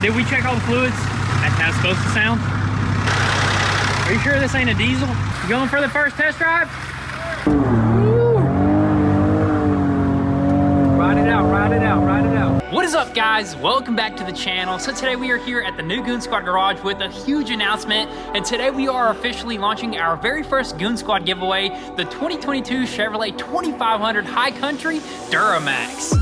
Did we check all the fluids? That's how it's supposed to sound. Are you sure this ain't a diesel? You going for the first test drive? Woo. Ride it out, ride it out, ride it out. What is up, guys? Welcome back to the channel. So today we are here at the new Goon Squad garage with a huge announcement. And today we are officially launching our very first Goon Squad giveaway, the 2022 Chevrolet 2500 High Country Duramax.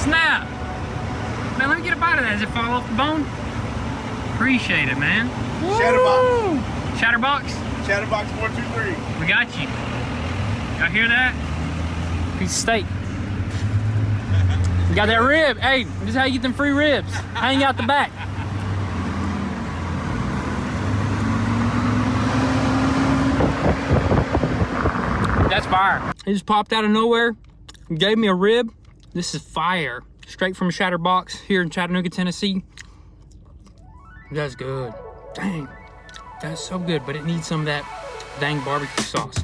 Snap! Man, let me get a bite of that. Does it fall off the bone? Appreciate it, man. Shatterbox. Chatterbox? Chatterbox 423. We got you. Y'all hear that? Piece of steak. You got that rib. Hey, this is how you get them free ribs. Hang out the back. That's fire. It just popped out of nowhere. Gave me a rib. This is fire. Straight from Chatterbox here in Chattanooga, Tennessee. That's good. Dang. That's so good, but it needs some of that dang barbecue sauce.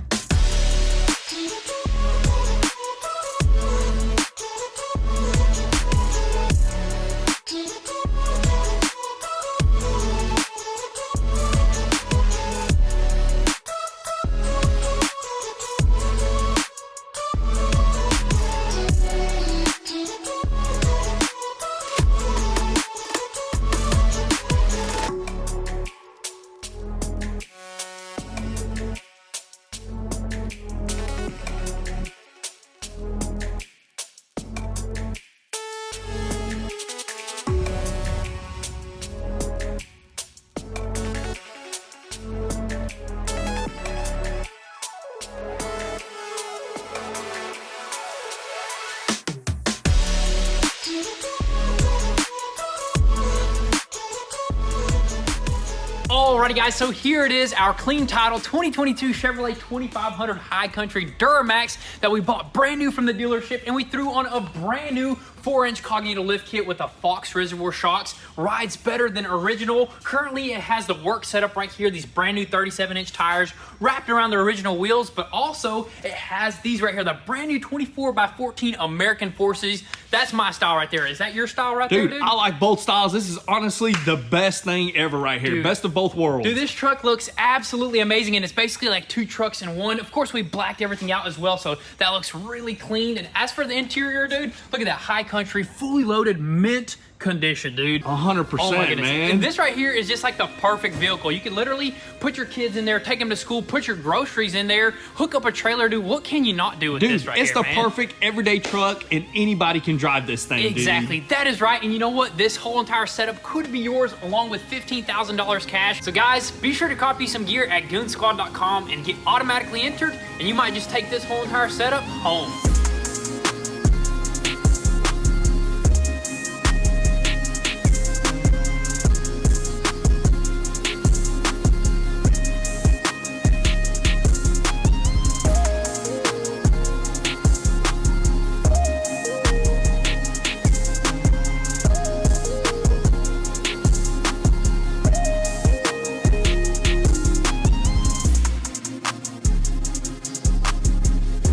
Alrighty guys, so here it is, our clean title 2022 Chevrolet 2500 High Country Duramax that we bought brand new from the dealership, and we threw on a brand new 4-inch Cognito lift kit with a Fox reservoir shocks. Rides better than original. Currently it has the work setup right here, these brand new 37-inch tires wrapped around the original wheels, but also it has these right here, the brand new 24x14 American Forces. That's my style right there. Is that your style right there, dude? I like both styles. This is honestly the best thing ever right here. Dude, best of both worlds. Dude, this truck looks absolutely amazing, and it's basically like two trucks in one. Of course, we blacked everything out as well, so that looks really clean. And as for the interior, dude, look at that High Country, fully loaded mint condition, dude. 100%, man. And this right here is just like the perfect vehicle. You can literally put your kids in there, take them to school, put your groceries in there, hook up a trailer, dude. What can you not do with this right here, it's the perfect everyday truck, and anybody can drive this thing, Exactly. dude. That is right. And you know what? This whole entire setup could be yours along with $15,000 cash. So guys, be sure to copy some gear at goonzquad.com and get automatically entered, and you might just take this whole entire setup home.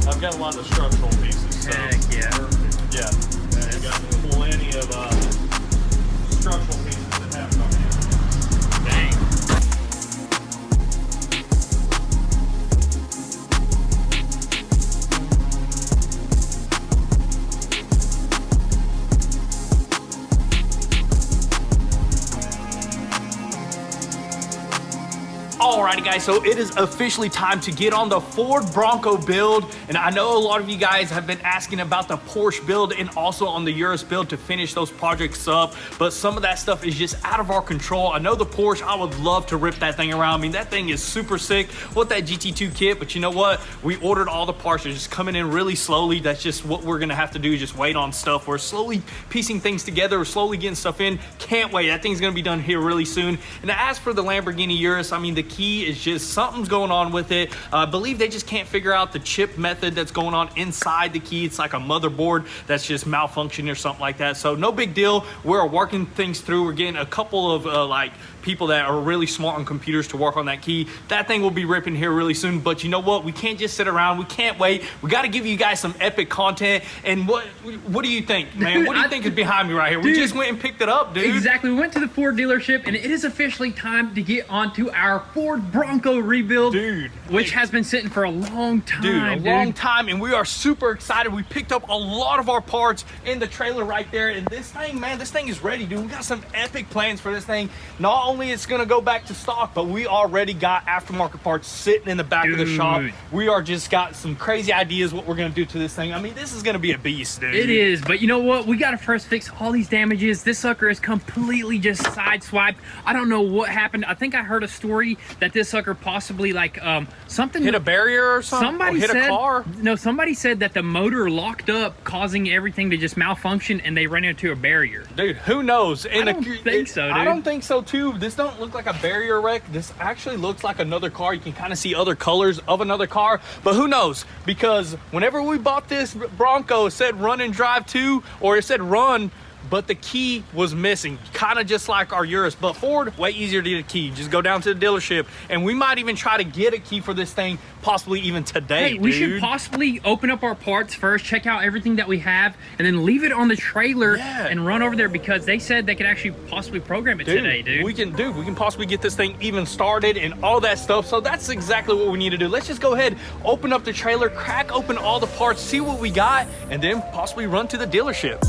I've got a lot of structural Alrighty guys, so it is officially time to get on the Ford Bronco build, and I know a lot of you guys have been asking about the Porsche build and also on the Urus build to finish those projects up, but some of that stuff is just out of our control. I know the Porsche, I would love to rip that thing around. I mean, that thing is super sick with that GT2 kit, but you know what? We ordered all the parts. They're just coming in really slowly. That's just what we're gonna have to do, just wait on stuff. We're slowly piecing things together. We're slowly getting stuff in. Can't wait. That thing's gonna be done here really soon. And as for the Lamborghini Urus, I mean, the key is just something's going on with it. I believe they just can't figure out the chip method that's going on inside the key. It's like a motherboard that's just malfunctioning or something like that. So no big deal. We're working things through. We're getting a couple of like people that are really smart on computers to work on that key. That thing will be ripping here really soon, but you know what? We can't just sit around. We can't wait. We got to give you guys some epic content. And what do you think, man? What do you think is behind me right here? We just went and picked it up, dude. Exactly. We went to the Ford dealership, and it is officially time to get onto our Ford Bronco rebuild, dude, which has been sitting for a long time, dude. Long time, and we are super excited. We picked up a lot of our parts in the trailer right there, and this thing, man, this thing is ready, dude. We got some epic plans for this thing. Not only it's gonna go back to stock, but we already got aftermarket parts sitting in the back of the shop. We are just got some crazy ideas what we're gonna do to this thing. I mean, this is gonna be a beast, dude. It is, but you know what? We gotta first fix all these damages. This sucker is completely just sideswiped. I don't know what happened. I think I heard a story that this sucker possibly like something hit a barrier or something. Somebody hit said, a car. No, somebody said that the motor locked up, causing everything to just malfunction, and they ran into a barrier. Dude, who knows? And I don't think so, dude. I don't think so too. This don't look like a barrier wreck. This actually looks like another car. You can kind of see other colors of another car, but who knows? Because whenever we bought this Bronco, it said run and drive to, or it said run, but the key was missing, kind of just like our Urus. But Ford, way easier to get a key. Just go down to the dealership, and we might even try to get a key for this thing, possibly even today. Hey, we should possibly open up our parts first, check out everything that we have, and then leave it on the trailer and run over there, because they said they could actually possibly program it today, dude. We can possibly get this thing even started and all that stuff. So that's exactly what we need to do. Let's just go ahead, open up the trailer, crack open all the parts, see what we got, and then possibly run to the dealership.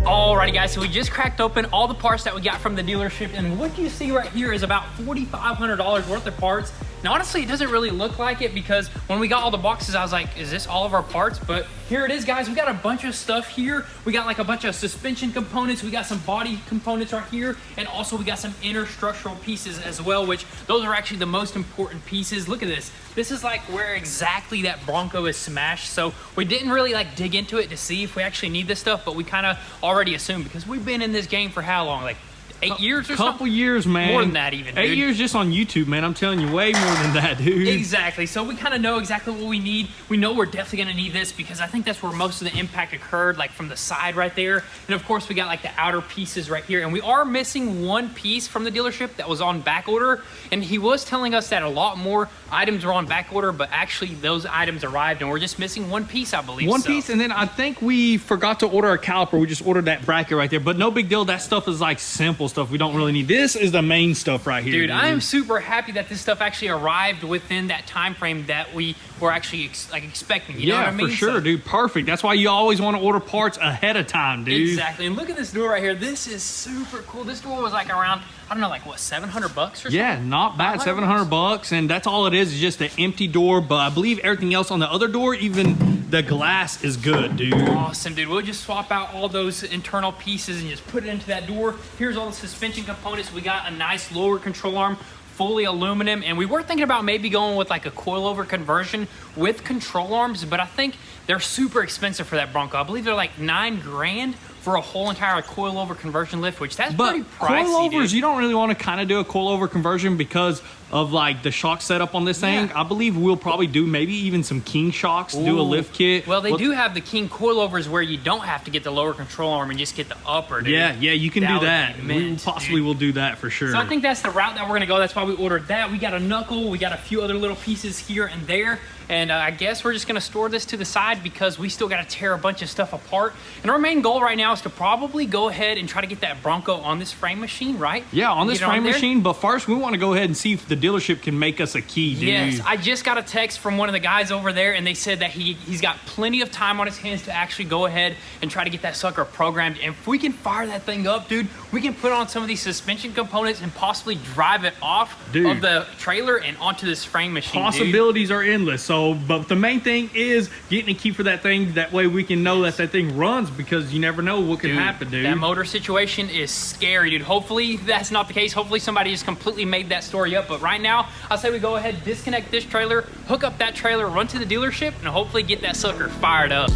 Alrighty guys, so we just cracked open all the parts that we got from the dealership, and what you see right here is about $4,500 worth of parts. Now honestly, it doesn't really look like it, because when we got all the boxes, I was like, is this all of our parts? But here it is, guys. We got a bunch of stuff here. We got like a bunch of suspension components. We got some body components right here, and also we got some inner structural pieces as well, which those are actually the most important pieces. Look at this. This is like where exactly that Bronco is smashed. So we didn't really like dig into it to see if we actually need this stuff, but we kind of already assumed, because we've been in this game for how long? Like 8 years or something? Couple years, man. More than that even, dude. 8 years just on YouTube, man. I'm telling you, way more than that, dude. Exactly. So we kind of know exactly what we need. We know we're definitely going to need this, because I think that's where most of the impact occurred, like from the side right there. And of course, we got like the outer pieces right here. And we are missing one piece from the dealership that was on back order. And he was telling us that a lot more items were on back order, but actually those items arrived, and we're just missing one piece, I believe. One piece, and then I think we forgot to order a caliper. We just ordered that bracket right there, but no big deal. That stuff is like simple stuff. We don't really need. This is the main stuff right here. Dude, I am super happy that this stuff actually arrived within that time frame that we were actually expecting. You know what I mean? For sure, dude. Perfect. That's why you always want to order parts ahead of time, dude. Exactly. And look at this door right here. This is super cool. This door was like around, I don't know, like what, $700 or something? Yeah, not bad. $700, and that's all it is just an empty door. But I believe everything else on the other door, even the glass, is good, dude. Awesome, dude. We'll just swap out all those internal pieces and just put it into that door. Here's all the suspension components. We got a nice lower control arm, fully aluminum, and we were thinking about maybe going with like a coilover conversion with control arms, but I think they're super expensive for that Bronco. I believe they're like $9 grand for a whole entire coilover conversion lift, which that's pretty pricey, coilovers, dude. you don't really want to kind of do a coilover conversion, because of like the shock setup on this thing, Yeah. I believe we'll probably do maybe even some king shocks, do a lift kit. Well, they do have the king coilovers where you don't have to get the lower control arm and just get the upper, dude. Yeah, you can do would that. be We mint, possibly dude. will do that for sure. So I think that's the route that we're gonna go. That's why we ordered that. We got a knuckle, we got a few other little pieces here and there. And I guess we're just gonna store this to the side because we still gotta tear a bunch of stuff apart. And our main goal right now is to probably go ahead and try to get that Bronco on this frame machine, right? Yeah, on this Get it frame there. machine. But first, we want to go ahead and see if the dealership can make us a key, dude. Yes, I just got a text from one of the guys over there, and they said that he's got plenty of time on his hands to actually go ahead and try to get that sucker programmed. And if we can fire that thing up, dude, we can put on some of these suspension components and possibly drive it off of the trailer and onto this frame machine. Possibilities are endless. So, but the main thing is getting a key for that thing. That way we can know that thing runs, because you never know what can happen, dude. That motor situation is scary, dude. Hopefully that's not the case. Hopefully somebody just completely made that story up. But right now, I'll say we go ahead, disconnect this trailer, hook up that trailer, run to the dealership, and hopefully get that sucker fired up.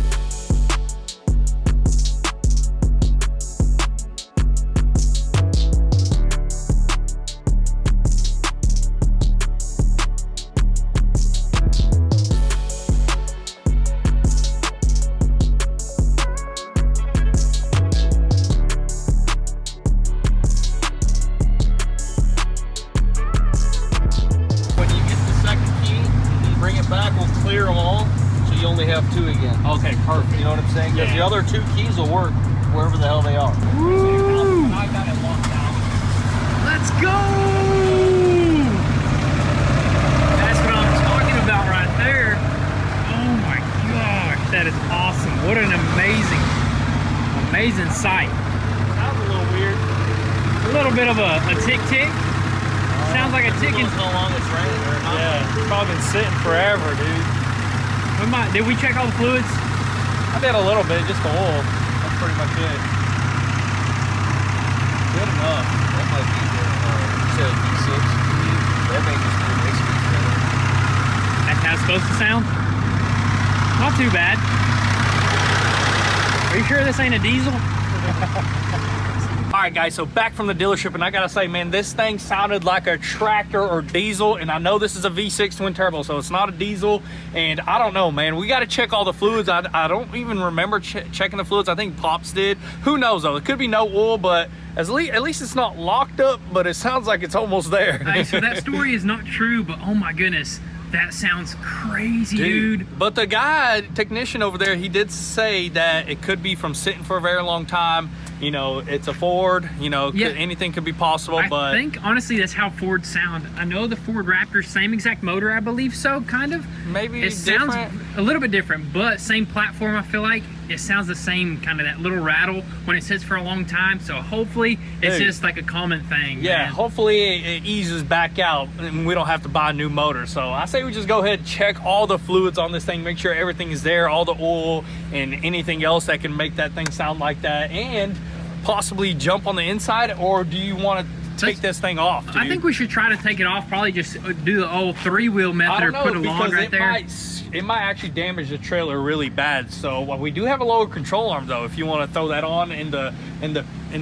Clear them all, so you only have 2 again. Okay, perfect. You know what I'm saying? Because the other 2 keys will work wherever the hell they are. Woo! I got it locked down. Let's go! That's what I'm talking about right there. Oh my gosh, that is awesome. What an amazing sight. Sounds a little weird. A little bit of a tick-tick. Sounds like a ticking. How long it's raining or not. Yeah, it's probably been sitting forever, dude. Did we check all the fluids? I did a little bit, just the oil. That's pretty much it. Good enough. That might be the said V6. That may just be an XP trailer. That's how it's supposed to sound. Not too bad. Are you sure this ain't a diesel? All right, guys, so back from the dealership, and I gotta say, man, this thing sounded like a tractor or diesel, and I know this is a V6 twin turbo, so it's not a diesel, and I don't know, man. We gotta check all the fluids. I don't even remember checking the fluids. I think Pops did. Who knows, though? It could be no oil, but at least it's not locked up, but it sounds like it's almost there. Hey, so that story is not true, but oh my goodness, that sounds crazy, dude. But the guy, technician over there, he did say that it could be from sitting for a very long time. You know, it's a Ford, you know, anything could be possible, but I think, honestly, that's how Fords sound. I know the Ford Raptor, same exact motor, I believe so, kind of. maybe It different. sounds a little bit different, but same platform, I feel like. It sounds the same, kind of that little rattle when it sits for a long time, so hopefully it's just like a common thing. Yeah, man. hopefully it eases back out and we don't have to buy a new motor. So I say we just go ahead and check all the fluids on this thing, make sure everything is there, all the oil and anything else that can make that thing sound like that, and possibly jump on the inside. Or do you want to take this thing off, dude? I think we should try to take it off, probably just do the old 3-wheel method or put a log right there. It might actually damage the trailer really bad. So we do have a lower control arm though, if you want to throw that on in the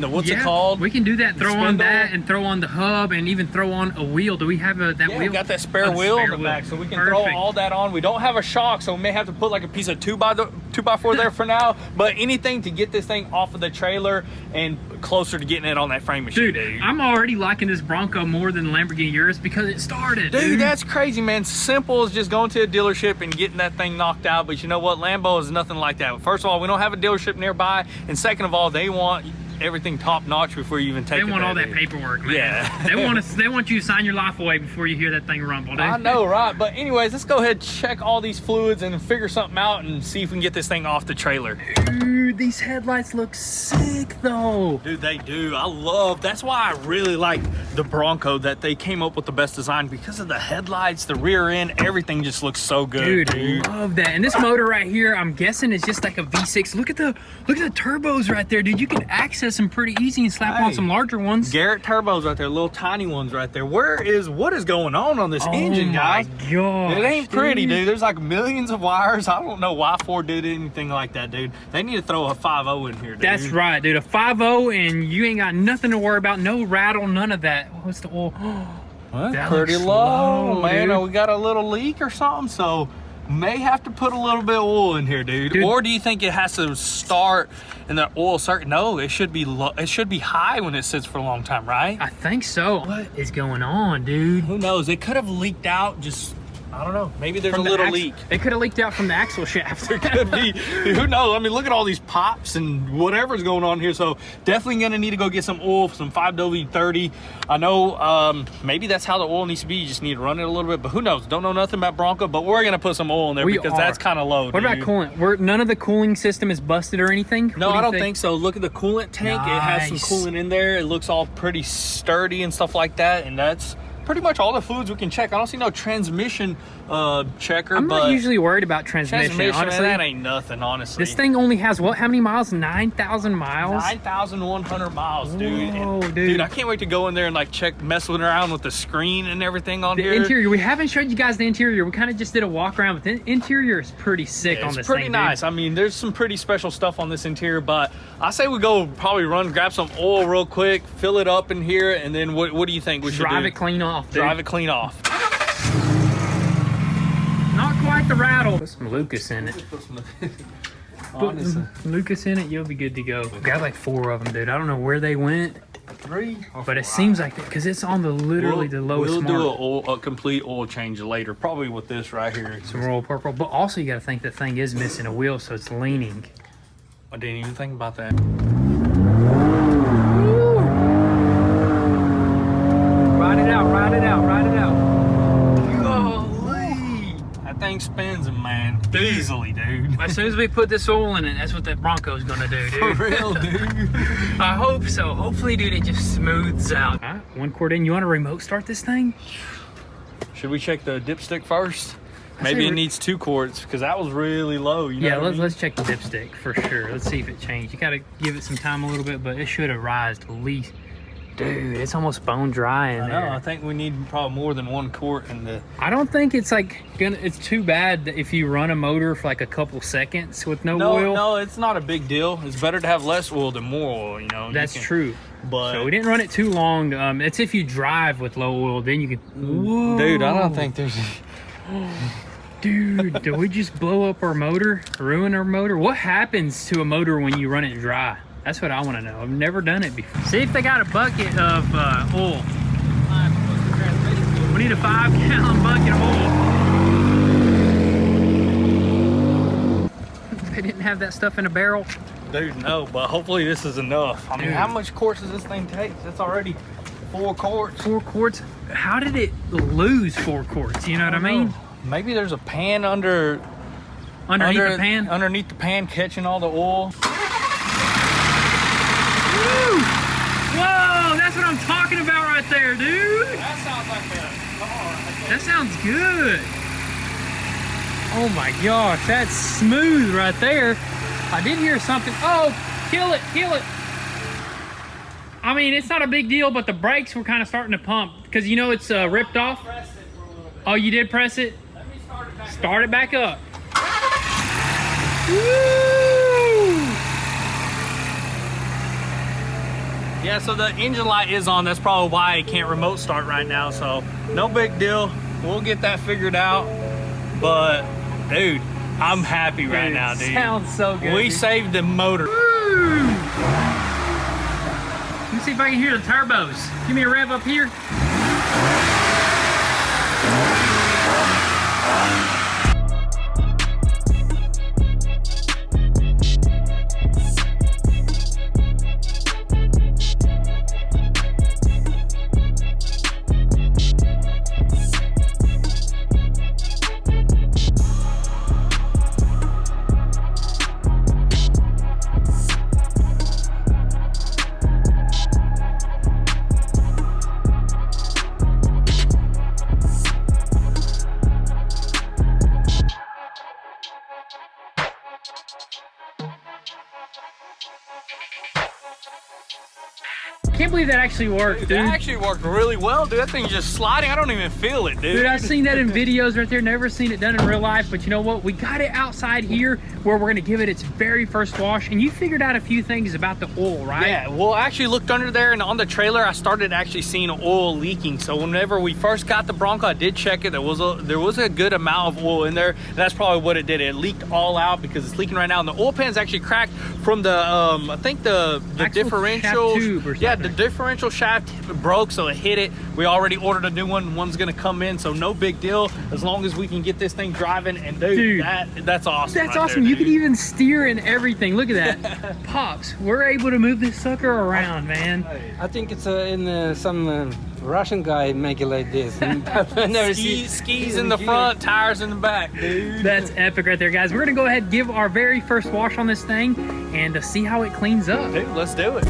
what's it called? We can do that. Throw on spindle? that and throw on the hub and even throw on a wheel. Do we have that wheel? We got that spare wheel in the back, so we can throw all that on. We don't have a shock, so we may have to put like a piece of 2x4 there for now. But anything to get this thing off of the trailer and closer to getting it on that frame machine, Dude, I'm already liking this Bronco more than the Lamborghini Urus because it started. Dude, that's crazy, man. Simple as just going to a dealership and getting that thing knocked out. But you know what? Lambo is nothing like that. First of all, we don't have a dealership nearby. And second of all, they want everything top notch before you even take it. They want all that dude. paperwork, man. Yeah. They want you to sign your life away before you hear that thing rumble, dude. I know, right? But anyways, let's go ahead and check all these fluids and figure something out and see if we can get this thing off the trailer. Dude, these headlights look sick though. Dude, they do. That's why I really like the Bronco, that they came up with the best design because of the headlights, the rear end, everything just looks so good, dude. Love that. And this motor right here, I'm guessing is just like a V6. Look at the turbos right there, dude. You can access them pretty easy and slap on some larger ones. Garrett turbos right there, little tiny ones right there. What is going on this engine, guys? Oh my gosh, it ain't pretty, dude. There's like millions of wires. I don't know why Ford did anything like that, dude. They need to throw a 5.0 in here, dude. That's right, dude. A 5.0 and you ain't got nothing to worry about. No rattle, none of that. What's the oil? Well, That pretty looks low, low, man. dude. We got a little leak or something, so may have to put a little bit of oil in here, dude. Or do you think it has to start in the oil circuit? No, it should be low. It should be high when it sits for a long time, right? I think so. What is going on, dude? Who knows? It could have leaked out. Just, I don't know. Maybe there's From a the little leak. It could have leaked out from the axle shaft. Could be. Who knows? I mean, look at all these pops and whatever's going on here. So definitely gonna need to go get some oil, some 5W30. I know maybe that's how the oil needs to be. You just need to run it a little bit, but who knows? Don't know nothing about Bronco, but we're gonna put some oil in there because that's kind of low. What about coolant? None of the cooling system is busted or anything? No, I don't think so. Look at the coolant tank. It has some Nice. coolant in there. It looks all pretty sturdy and stuff like that, and that's pretty much all the fluids we can check. I don't see no transmission checker. I'm but not usually worried about transmission, honestly. that ain't nothing, honestly. This thing only has what? How many miles? 9,000 miles? 9,100 miles, dude. Whoa, And, dude. I can't wait to go in there and like check, messing around with the screen and everything on The here. interior, we haven't showed you guys the interior. We kind of just did a walk around, but the interior is pretty sick on It's this pretty thing, nice. dude. I mean, there's some pretty special stuff on this interior, but I say we go probably grab some oil real quick, fill it up in here, and then what do you think we should do? Drive it clean off, dude. Drive it clean off. Not quite the rattle. Put some Lucas in it. Honestly. Put some Lucas in it, you'll be good to go. We got like 4 of them, dude. I don't know where they went, 3 or but it 4. seems like because it's on the literally the lowest We'll mark. do a complete oil change later, probably with this right here. Some royal purple, but also you got to think the thing is missing a wheel, so it's leaning. I didn't even think about that. Ride it out, ride it out, ride it out. Golly. That thing spins, man. Easily, dude. As soon as we put this oil in it, that's what that Bronco's gonna do, For dude. real, dude. I hope so. Hopefully, dude, it just smooths out. All right, 1 quart in. You want to remote start this thing? Should we check the dipstick first? I Maybe say it needs 2 quarts because that was really low. You know Yeah, what I mean? let's check the dipstick for sure. Let's see if it changed. You gotta give it some time a little bit, but it should have rised at least. Dude, it's almost bone dry in I know. there. I think we need probably more than 1 quart in the. I don't think it's like it's too bad that if you run a motor for like a couple seconds with no oil. No, it's not a big deal. It's better to have less oil than more oil. You know. That's true. But So we didn't run it too long. It's if you drive with low oil, then you can. Whoa. dude, I don't think there's. Dude, did we just blow up our motor? Ruin our motor? What happens to a motor when you run it dry? That's what I want to know. I've never done it before. See if they got a bucket of oil. We need a 5-gallon bucket of oil. They didn't have that stuff in a barrel. Dude, no, but hopefully this is enough. I mean, Dude. how much quarts does this thing take? It's already 4 quarts. 4 quarts? How did it lose 4 quarts? You know what I mean? Maybe there's a pan underneath the pan? Underneath the pan catching all the oil. Woo! Whoa, that's what I'm talking about right there, dude. That sounds like a car. That sounds good. Oh my gosh, that's smooth right there. I did hear something. Oh, kill it, kill it. I mean, it's not a big deal, but the brakes were kind of starting to pump because you know it's ripped off. Oh, you did press it? Let me start it back. Start it back up. Woo! Yeah, so the engine light is on. That's probably why it can't remote start right now. So no big deal. We'll get that figured out. But dude, I'm happy right now, dude. Sounds so good. We dude. saved the motor. Woo! Let me see if I can hear the turbos. Give me a rev up here. Can't believe that actually worked, dude. That actually worked really well, dude. That thing's just sliding. I don't even feel it, dude. Dude, I've seen that in videos right there. Never seen it done in real life. But you know what? We got it outside here where we're going to give it its very first wash. And you figured out a few things about the oil, right? Yeah, well, I actually looked under there, and on the trailer, I started actually seeing oil leaking. So whenever we first got the Bronco, I did check it. There was a good amount of oil in there. And that's probably what it did. It leaked all out because it's leaking right now. And the oil pan's actually cracked from the, I think the differential. Yeah, the differential shaft broke, so it hit it. We already ordered a new one. One's gonna come in, so no big deal as long as we can get this thing driving. And dude, that's awesome. That's awesome. You can even steer and everything. Look at that. Pops, we're able to move this sucker around, man. I think it's in some Russian guy make it like this. I've never seen skis in the front, tires in the back, dude. That's epic right there, guys. We're gonna go ahead and give our very first wash on this thing and see how it cleans up. Dude, let's do it.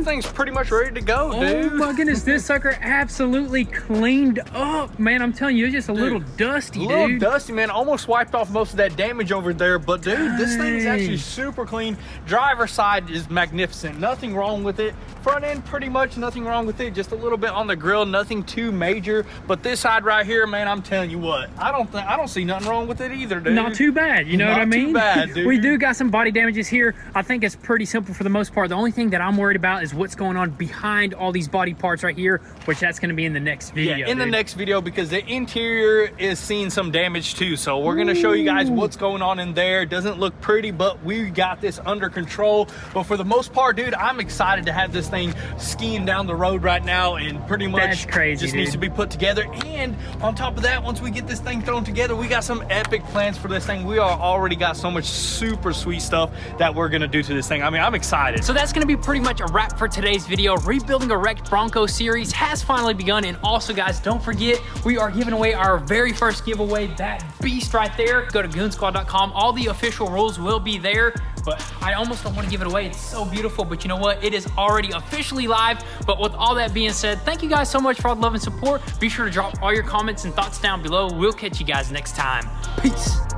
Thing's pretty much ready to go, dude. Oh my goodness, this sucker absolutely cleaned up, man. I'm telling you, it's just a little dusty, dude. A little dusty, man. Almost wiped off most of that damage over there, but dude, this thing is actually super clean. Driver side is magnificent. Nothing wrong with it. Front end, pretty much nothing wrong with it. Just a little bit on the grill, nothing too major. But this side right here, man, I'm telling you what, I don't see nothing wrong with it either, dude. Not too bad, you know what I mean? Not too bad, dude. We do got some body damages here. I think it's pretty simple for the most part. The only thing that I'm worried about is what's going on behind all these body parts right here, which that's going to be in the next video. Yeah, in the next video, because the interior is seeing some damage too. So we're going to show you guys what's going on in there. It doesn't look pretty, but we got this under control. But for the most part, dude, I'm excited to have this thing skiing down the road right now, and pretty much that's crazy, just dude. needs to be put together. And on top of that, once we get this thing thrown together, we got some epic plans for this thing. We are already got so much super sweet stuff that we're going to do to this thing. I mean, I'm excited. So that's going to be pretty much a wrap for today's video. Rebuilding a wrecked Bronco series has finally begun. And also, guys, don't forget, we are giving away our very first giveaway, that beast right there. Go to goonzquad.com. All the official rules will be there, but I almost don't want to give it away. It's so beautiful, but you know what? It is already officially live. But with all that being said, thank you guys so much for all the love and support. Be sure to drop all your comments and thoughts down below. We'll catch you guys next time. Peace.